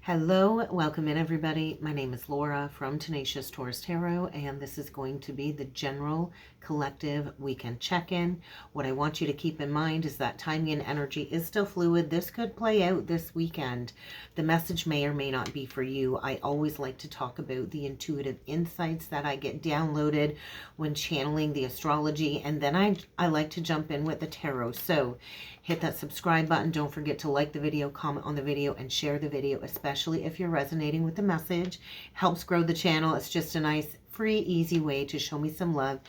Hello, welcome in everybody. My name is Laura from Tenacious Taurus Tarot, and this is going to be the general collective weekend check-in. What I want you to keep in mind is that timing and energy is still fluid. This could play out this weekend. The message may or may not be for you. I always like to talk about the intuitive insights that I get downloaded when channeling the astrology, and then I like to jump in with the tarot. So hit that subscribe button. Don't forget to like the video, comment on the video, and share the video, especially if you're resonating with the message. Helps grow the channel. It's just a nice, free, easy way to show me some love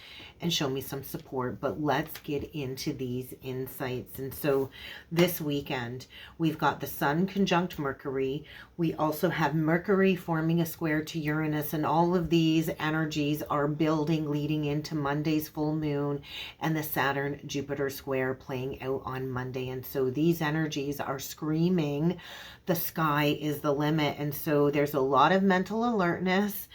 and show me some support. But let's get into these insights. And so this weekend, we've got the Sun conjunct Mercury. We also have Mercury forming a square to Uranus, and all of these energies are building leading into Monday's full moon and the Saturn-Jupiter square playing out on Monday. And so these energies are screaming, the sky is the limit. And so there's a lot of mental alertness.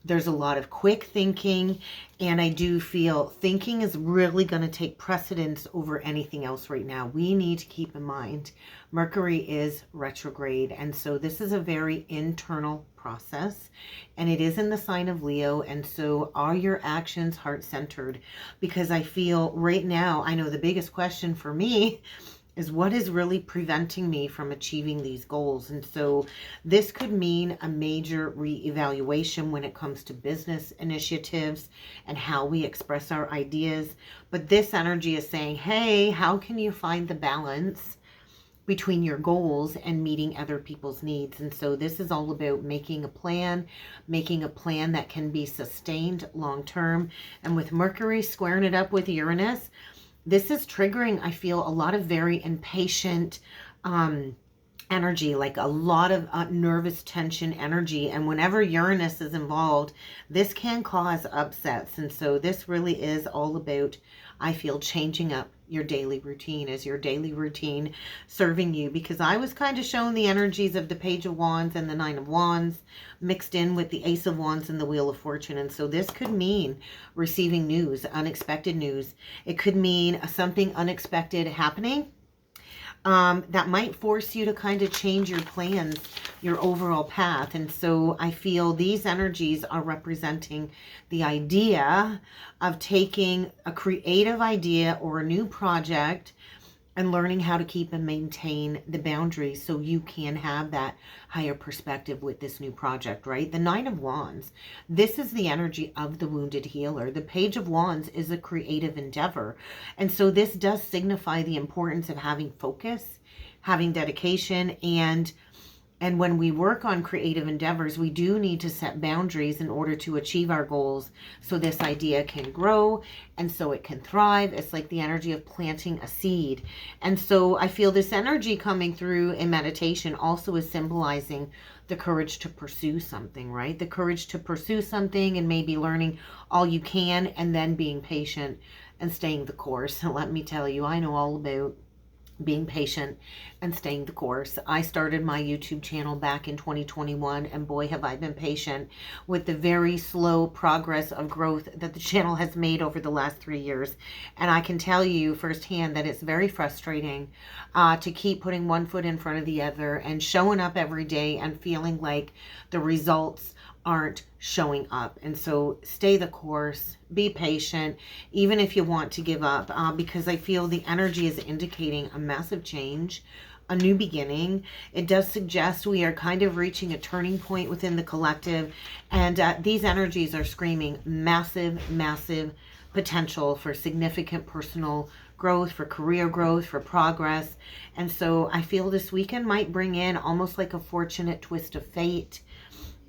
There's a lot of quick thinking, and I do feel thinking is really going to take precedence over anything else right now. We need to keep in mind Mercury is retrograde, and so this is a very internal process, and it is in the sign of Leo. And so are your actions heart-centered? Because I feel right now, I know the biggest question for me is what is really preventing me from achieving these goals. And so this could mean a major reevaluation when it comes to business initiatives and how we express our ideas. But this energy is saying, hey, how can you find the balance between your goals and meeting other people's needs? And so this is all about making a plan that can be sustained long term. And with Mercury squaring it up with Uranus, this is triggering, I feel, a lot of very impatient energy, like a lot of nervous tension energy. And whenever Uranus is involved, this can cause upsets. And so this really is all about, I feel, changing up your daily routine. Is your daily routine serving you? Because I was kind of shown the energies of the Page of Wands and the Nine of Wands mixed in with the Ace of Wands and the Wheel of Fortune. And so this could mean receiving news, unexpected news. It could mean something unexpected happening that might force you to kind of change your plans, your overall path. And so I feel these energies are representing the idea of taking a creative idea or a new project and learning how to keep and maintain the boundaries so you can have that higher perspective with this new project, right? The Nine of Wands, this is the energy of the wounded healer. The Page of Wands is a creative endeavor. And so this does signify the importance of having focus, having dedication, and when we work on creative endeavors, we do need to set boundaries in order to achieve our goals so this idea can grow and so it can thrive. It's like the energy of planting a seed. And so I feel this energy coming through in meditation also is symbolizing the courage to pursue something, right? The courage to pursue something and maybe learning all you can and then being patient and staying the course. And let me tell you, I know all about being patient and staying the course. I started my YouTube channel back in 2021, and boy, have I been patient with the very slow progress of growth that the channel has made over the last 3 years. And I can tell you firsthand that it's very frustrating to keep putting one foot in front of the other and showing up every day and feeling like the results aren't showing up. And so stay the course, be patient, even if you want to give up, because I feel the energy is indicating a massive change, a new beginning. It does suggest we are kind of reaching a turning point within the collective, and these energies are screaming massive, massive potential for significant personal growth, for career growth, for progress. And so I feel this weekend might bring in almost like a fortunate twist of fate.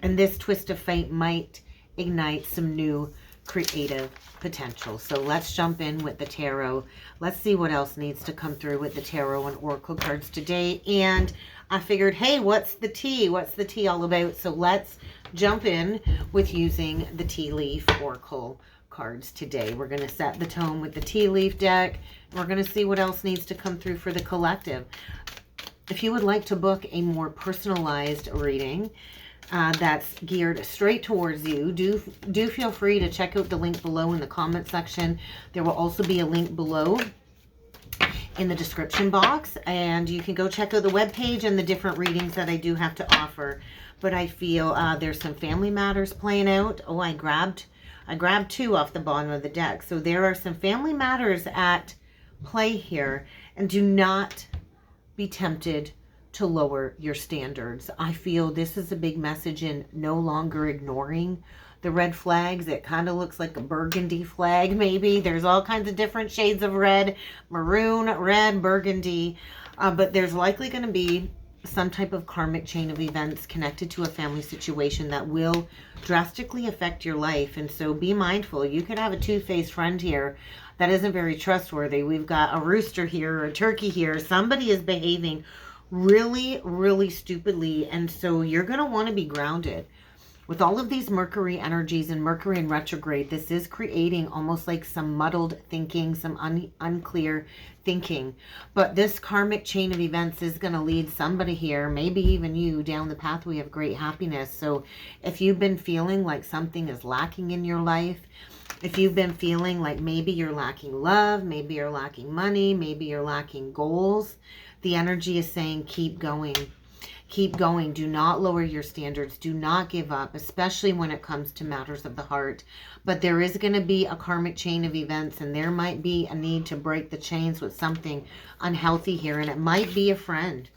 And this twist of fate might ignite some new creative potential. So let's jump in with the tarot. Let's see what else needs to come through with the tarot and oracle cards today. And I figured, hey, what's the tea? What's the tea all about? So let's jump in with using the tea leaf oracle cards today. We're going to set the tone with the tea leaf deck. And we're going to see what else needs to come through for the collective. If you would like to book a more personalized reading, that's geared straight towards you, do feel free to check out the link below in the comment section. There will also be a link below in the description box, and you can go check out the webpage and the different readings that I do have to offer. But I feel there's some family matters playing out. Oh, I grabbed 2 off the bottom of the deck. So there are some family matters at play here, and do not be tempted to lower your standards. I feel this is a big message in no longer ignoring the red flags. It kind of looks like a burgundy flag, maybe. There's all kinds of different shades of red, maroon, red, burgundy. But there's likely going to be some type of karmic chain of events connected to a family situation that will drastically affect your life. And so be mindful. You could have a two-faced friend here that isn't very trustworthy. We've got a rooster here, or a turkey here. Somebody is behaving really, really stupidly. And so you're going to want to be grounded. With all of these Mercury energies and Mercury in retrograde, this is creating almost like some muddled thinking, some unclear thinking. But this karmic chain of events is going to lead somebody here, maybe even you, down the pathway of great happiness. So if you've been feeling like something is lacking in your life, if you've been feeling like maybe you're lacking love, maybe you're lacking money, maybe you're lacking goals, the energy is saying keep going. Keep going. Do not lower your standards. Do not give up, especially when it comes to matters of the heart. But there is going to be a karmic chain of events, and there might be a need to break the chains with something unhealthy here, and it might be a friend.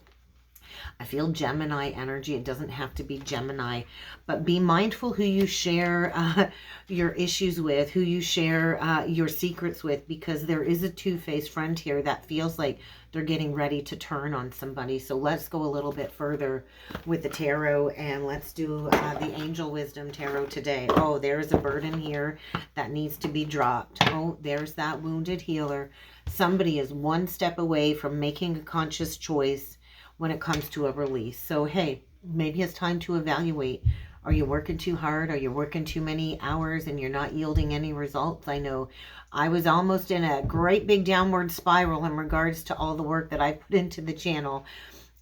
I feel Gemini energy. It doesn't have to be Gemini, but be mindful who you share your issues with, who you share your secrets with, because there is a two-faced friend here that feels like they're getting ready to turn on somebody. So let's go a little bit further with the tarot, and let's do the Angel Wisdom Tarot today. Oh, there's a burden here that needs to be dropped. Oh, there's that wounded healer. Somebody is one step away from making a conscious choice when it comes to a release. So, hey, maybe it's time to evaluate. Are you working too hard? Are you working too many hours and you're not yielding any results? I know I was almost in a great big downward spiral in regards to all the work that I put into the channel,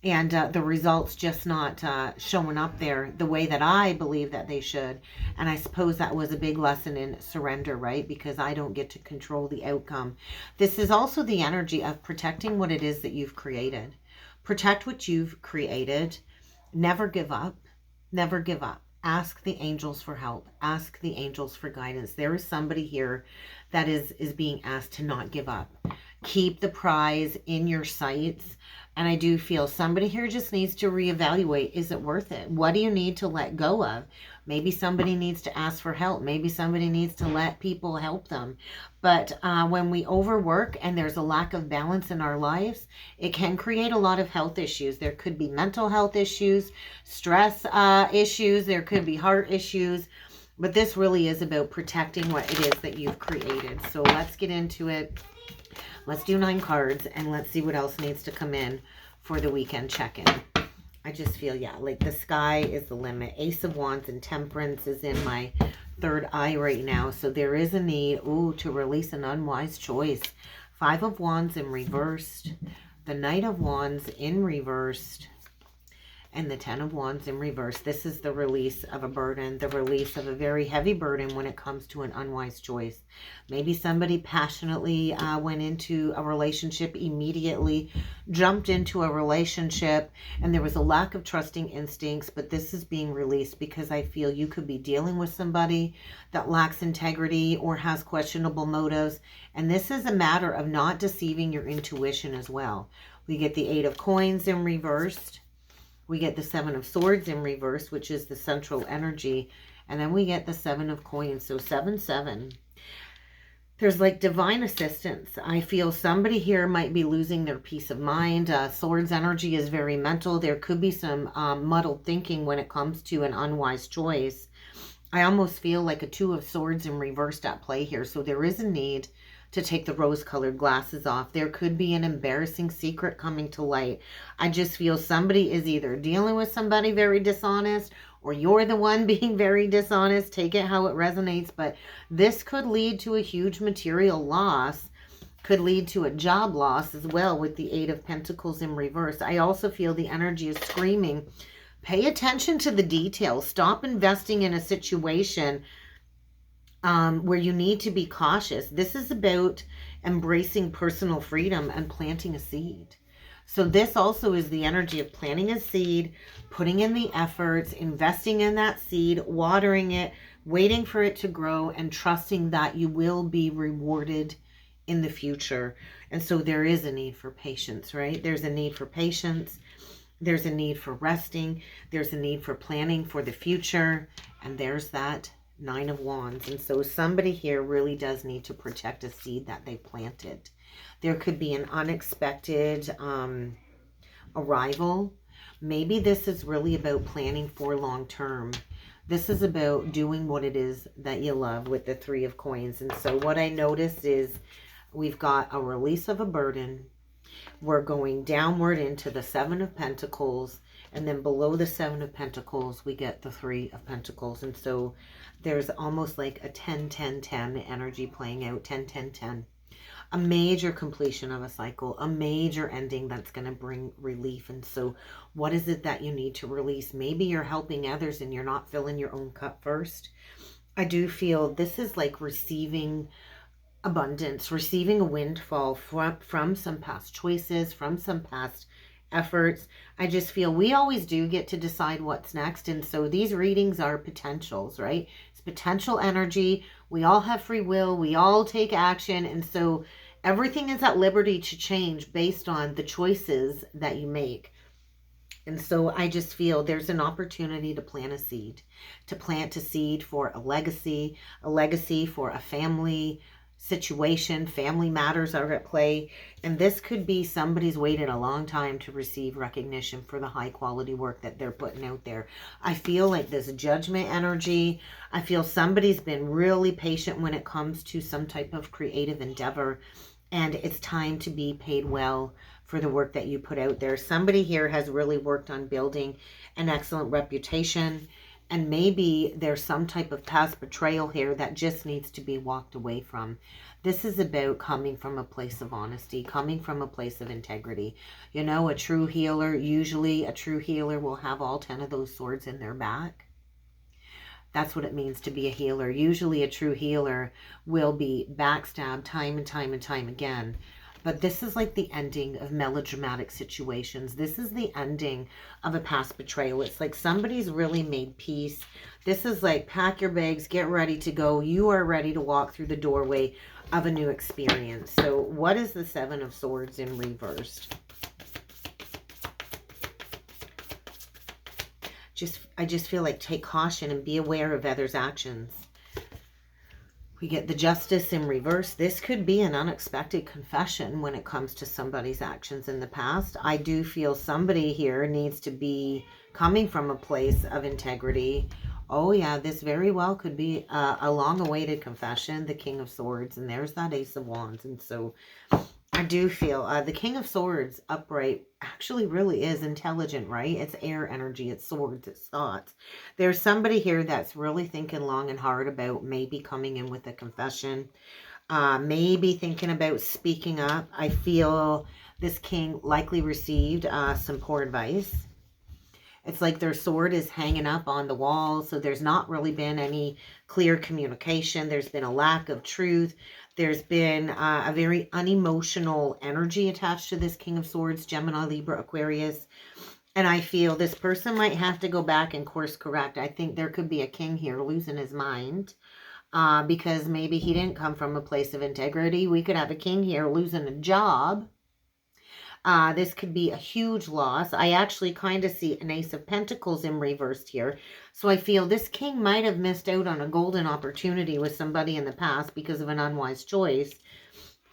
and the results just not showing up there the way that I believe that they should. And I suppose that was a big lesson in surrender, right? Because I don't get to control the outcome. This is also the energy of protecting what it is that you've created. Protect what you've created. Never give up. Never give up. Ask the angels for help. Ask the angels for guidance. There is somebody here that is being asked to not give up. Keep the prize in your sights. And I do feel somebody here just needs to reevaluate. Is it worth it? What do you need to let go of? Maybe somebody needs to ask for help. Maybe somebody needs to let people help them. But when we overwork and there's a lack of balance in our lives, it can create a lot of health issues. There could be mental health issues, stress issues. There could be heart issues. But this really is about protecting what it is that you've created. So let's get into it. Let's do 9 cards, and let's see what else needs to come in for the weekend check-in. I just feel, yeah, like the sky is the limit. Ace of Wands and Temperance is in my third eye right now. So there is a need, to release an unwise choice. 5 of Wands in reversed. The Knight of Wands in reversed. And the 10 of Wands in reverse. This is the release of a burden, the release of a very heavy burden when it comes to an unwise choice. Maybe somebody passionately went into a relationship, immediately jumped into a relationship, and there was a lack of trusting instincts, but this is being released because I feel you could be dealing with somebody that lacks integrity or has questionable motives, and this is a matter of not deceiving your intuition as well. We get the 8 of Coins in reversed. We get the 7 of Swords in reverse, which is the central energy. And then we get the 7 of Coins. So 7, 7. There's like divine assistance. I feel somebody here might be losing their peace of mind. Swords energy is very mental. There could be some muddled thinking when it comes to an unwise choice. I almost feel like a 2 of Swords in reversed at play here. So there is a need to take the rose-colored glasses off. There could be an embarrassing secret coming to light. I just feel somebody is either dealing with somebody very dishonest, or you're the one being very dishonest. Take it how it resonates, but this could lead to a huge material loss, could lead to a job loss as well with the 8 of Pentacles in reverse. I also feel the energy is screaming, pay attention to the details. Stop investing in a situation where you need to be cautious. This is about embracing personal freedom and planting a seed. So this also is the energy of planting a seed, putting in the efforts, investing in that seed, watering it, waiting for it to grow, and trusting that you will be rewarded in the future. And so there is a need for patience, right? There's a need for patience. There's a need for resting. There's a need for planning for the future. And there's that Nine of Wands. And so somebody here really does need to protect a seed that they planted. There could be an unexpected arrival. Maybe this is really about planning for long term. This is about doing what it is that you love with the Three of Coins. And so what I noticed is we've got a release of a burden. We're going downward into the Seven of Pentacles. And then below the Seven of Pentacles, we get the Three of Pentacles. And so there's almost like a 10-10-10 energy playing out. 10-10-10. A major completion of a cycle, a major ending that's going to bring relief. And so what is it that you need to release? Maybe you're helping others and you're not filling your own cup first. I do feel this is like receiving abundance, receiving a windfall from some past choices, from some past efforts. I just feel we always do get to decide what's next. And so these readings are potentials, right? It's potential energy. We all have free will. We all take action. And so everything is at liberty to change based on the choices that you make. And so I just feel there's an opportunity to plant a seed, to plant a seed for a legacy for a family situation. Family matters are at play. And this could be somebody's waited a long time to receive recognition for the high quality work that they're putting out there. I feel like this judgment energy. I feel somebody's been really patient when it comes to some type of creative endeavor. And it's time to be paid well for the work that you put out there. Somebody here has really worked on building an excellent reputation. And maybe there's some type of past betrayal here that just needs to be walked away from. This is about coming from a place of honesty, coming from a place of integrity. You know, a true healer, usually a true healer will have all 10 of those swords in their back. That's what it means to be a healer. Usually a true healer will be backstabbed time and time and time again. But this is like the ending of melodramatic situations. This is the ending of a past betrayal. It's like somebody's really made peace. This is like pack your bags, get ready to go. You are ready to walk through the doorway of a new experience. So what is the Seven of Swords in reversed? I just feel like take caution and be aware of others' actions. We get the Justice in reverse. This could be an unexpected confession when it comes to somebody's actions in the past. I do feel somebody here needs to be coming from a place of integrity. Oh yeah, this very well could be a long-awaited confession, the King of Swords, and there's that Ace of Wands. And so I do feel the King of Swords upright actually really is intelligent, right? It's air energy, it's swords, it's thoughts. There's somebody here that's really thinking long and hard about maybe coming in with a confession, maybe thinking about speaking up. I feel this king likely received some poor advice. It's like their sword is hanging up on the wall, so there's not really been any clear communication. There's been a lack of truth. There's been a very unemotional energy attached to this King of Swords, Gemini, Libra, Aquarius. And I feel this person might have to go back and course correct. I think there could be a king here losing his mind because maybe he didn't come from a place of integrity. We could have a king here losing a job. This could be a huge loss. I actually kind of see an Ace of Pentacles in reversed here. So I feel this king might have missed out on a golden opportunity with somebody in the past because of an unwise choice.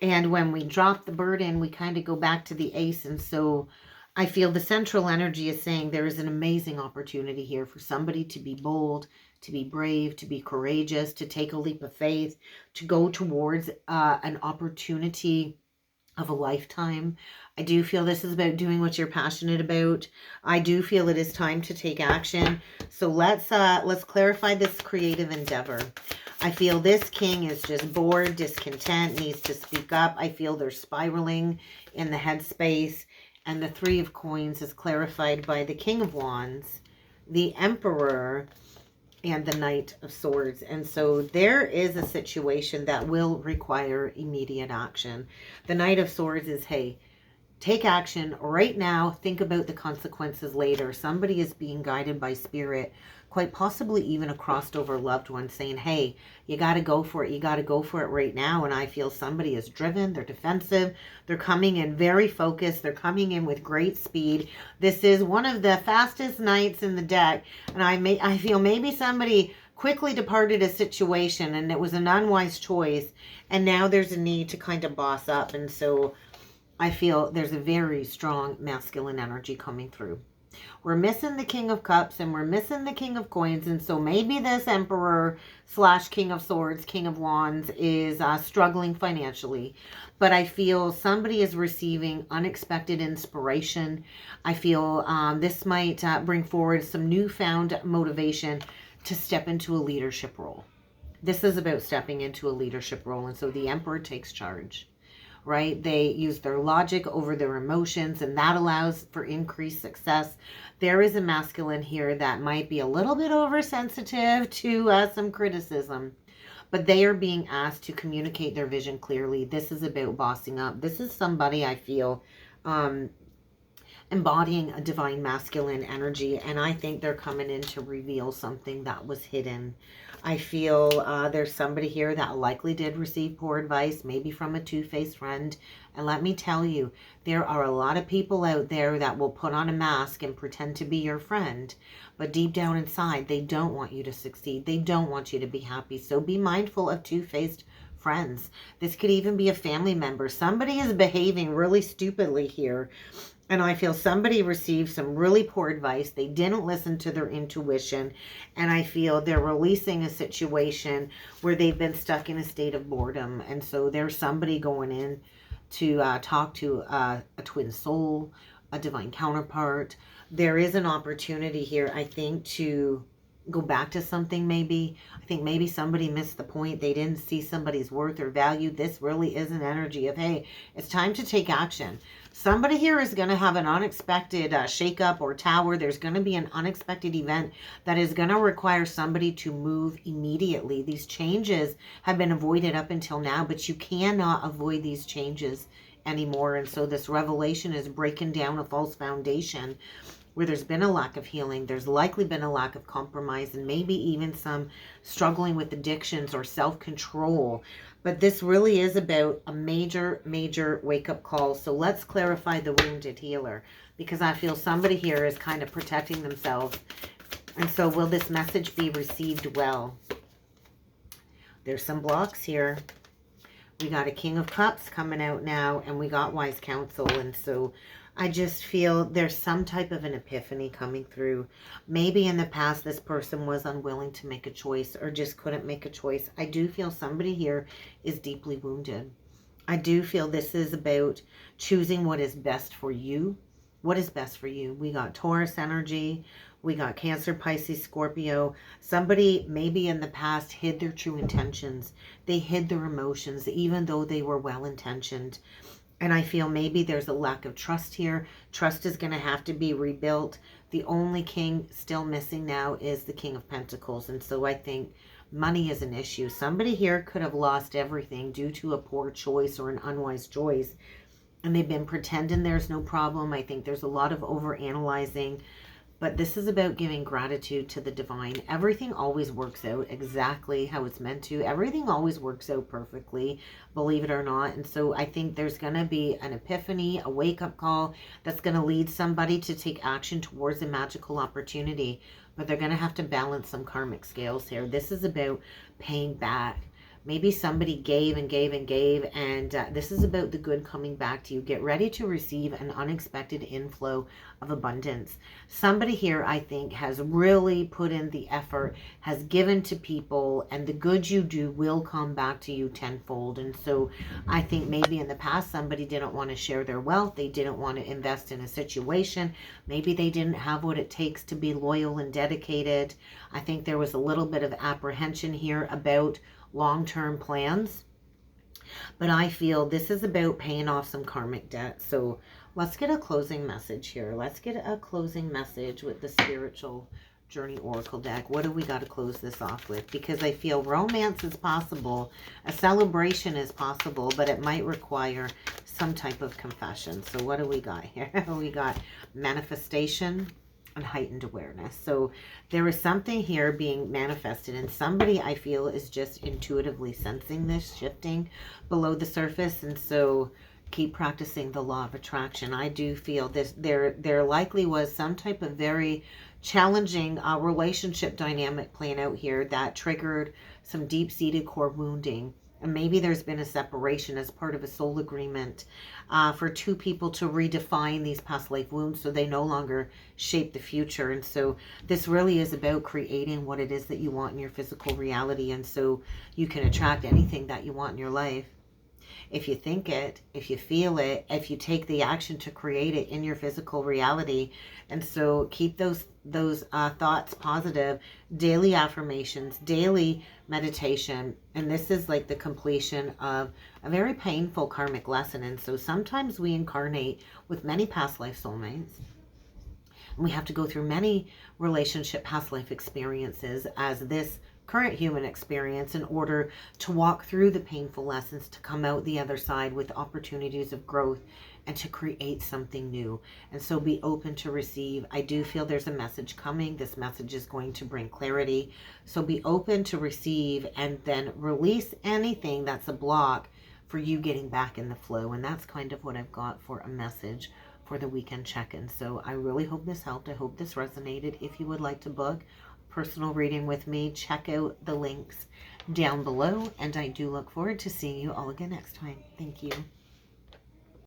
And when we drop the burden, we kind of go back to the Ace. And so I feel the central energy is saying there is an amazing opportunity here for somebody to be bold, to be brave, to be courageous, to take a leap of faith, to go towards an opportunity of a lifetime. I do feel this is about doing what you're passionate about. I do feel it is time to take action. So let's clarify this creative endeavor. I feel this king is just bored, discontent, needs to speak up. I feel they're spiraling in the headspace. And the Three of Coins is clarified by the King of Wands, the Emperor, and the Knight of Swords. And so there is a situation that will require immediate action. The Knight of Swords is, hey, take action right now. Think about the consequences later. Somebody is being guided by spirit, quite possibly even a crossed over loved one, saying, hey, you got to go for it. You got to go for it right now. And I feel somebody is driven. They're defensive. They're coming in very focused. They're coming in with great speed. This is one of the fastest knights in the deck. And I feel maybe somebody quickly departed a situation and it was an unwise choice. And now there's a need to kind of boss up. And so I feel there's a very strong masculine energy coming through. We're missing the King of Cups and we're missing the King of Coins. And so maybe this Emperor / King of Swords, King of Wands is struggling financially. But I feel somebody is receiving unexpected inspiration. I feel this might bring forward some newfound motivation to step into a leadership role. This is about stepping into a leadership role. And so the Emperor takes charge. Right? They use their logic over their emotions, and that allows for increased success. There is a masculine here that might be a little bit oversensitive to some criticism, but they are being asked to communicate their vision clearly. This is about bossing up. This is somebody I feel embodying a divine masculine energy, and I think they're coming in to reveal something that was hidden. I feel there's somebody here that likely did receive poor advice, maybe from a two-faced friend. And let me tell you, there are a lot of people out there that will put on a mask and pretend to be your friend. But deep down inside, they don't want you to succeed. They don't want you to be happy. So be mindful of two-faced friends. This could even be a family member. Somebody is behaving really stupidly here. And I feel somebody received some really poor advice. They didn't listen to their intuition. And I feel they're releasing a situation where they've been stuck in a state of boredom. And so there's somebody going in to talk to a twin soul, a divine counterpart. There is an opportunity here, I think, to go back to something maybe. I think maybe somebody missed the point. They didn't see somebody's worth or value. This really is an energy of, hey, it's time to take action. Somebody here is going to have an unexpected shakeup or tower. There's going to be an unexpected event that is going to require somebody to move immediately. These changes have been avoided up until now, but you cannot avoid these changes anymore. And so this revelation is breaking down a false foundation where there's been a lack of healing. There's likely been a lack of compromise and maybe even some struggling with addictions or self-control. But this really is about a major, major wake-up call. So let's clarify the wounded healer, because I feel somebody here is kind of protecting themselves. And so will this message be received well? There's some blocks here. We got a King of Cups coming out now, and we got Wise Counsel. And so I just feel there's some type of an epiphany coming through. Maybe in the past this person was unwilling to make a choice or just couldn't make a choice. I do feel somebody here is deeply wounded. I do feel this is about choosing what is best for you. What is best for you? We got Taurus energy. We got Cancer, Pisces, Scorpio. Somebody maybe in the past hid their true intentions. They hid their emotions even though they were well-intentioned. And I feel maybe there's a lack of trust here. Trust is going to have to be rebuilt. The only king still missing now is the King of Pentacles. And so I think money is an issue. Somebody here could have lost everything due to a poor choice or an unwise choice. And they've been pretending there's no problem. I think there's a lot of overanalyzing. But this is about giving gratitude to the divine. Everything always works out exactly how it's meant to. Everything always works out perfectly, believe it or not. And so I think there's going to be an epiphany, a wake-up call that's going to lead somebody to take action towards a magical opportunity. But they're going to have to balance some karmic scales here. This is about paying back. Maybe somebody gave and gave and gave, and this is about the good coming back to you. Get ready to receive an unexpected inflow of abundance. Somebody here, I think, has really put in the effort, has given to people, and the good you do will come back to you tenfold. And so I think maybe in the past, somebody didn't want to share their wealth. They didn't want to invest in a situation. Maybe they didn't have what it takes to be loyal and dedicated. I think there was a little bit of apprehension here about long-term plans, but I feel this is about paying off some karmic debt. So let's get a closing message here. Let's get a closing message with the spiritual Journey Oracle deck. What do we got to close this off with? Because I feel romance is possible, a celebration is possible, but it might require some type of confession. So what do we got here? We got manifestation and heightened awareness. So there is something here being manifested, and somebody I feel is just intuitively sensing this shifting below the surface. And so keep practicing the law of attraction. I do feel this, there likely was some type of very challenging relationship dynamic playing out here that triggered some deep-seated core wounding. And maybe there's been a separation as part of a soul agreement for two people to redefine these past life wounds so they no longer shape the future. And so this really is about creating what it is that you want in your physical reality. And so you can attract anything that you want in your life. If you think it, if you feel it, if you take the action to create it in your physical reality. And so keep those thoughts positive, daily affirmations, daily meditation. And this is like the completion of a very painful karmic lesson. And so sometimes we incarnate with many past life soulmates. And we have to go through many relationship past life experiences as this current human experience in order to walk through the painful lessons, to come out the other side with opportunities of growth and to create something new. And so be open to receive. I do feel there's a message coming. This message is going to bring clarity. So be open to receive and then release anything that's a block for you getting back in the flow. And that's kind of what I've got for a message for the weekend check-in. So I really hope this helped. I hope this resonated. If you would like to book personal reading with me, check out the links down below, and I do look forward to seeing you all again next time. Thank you.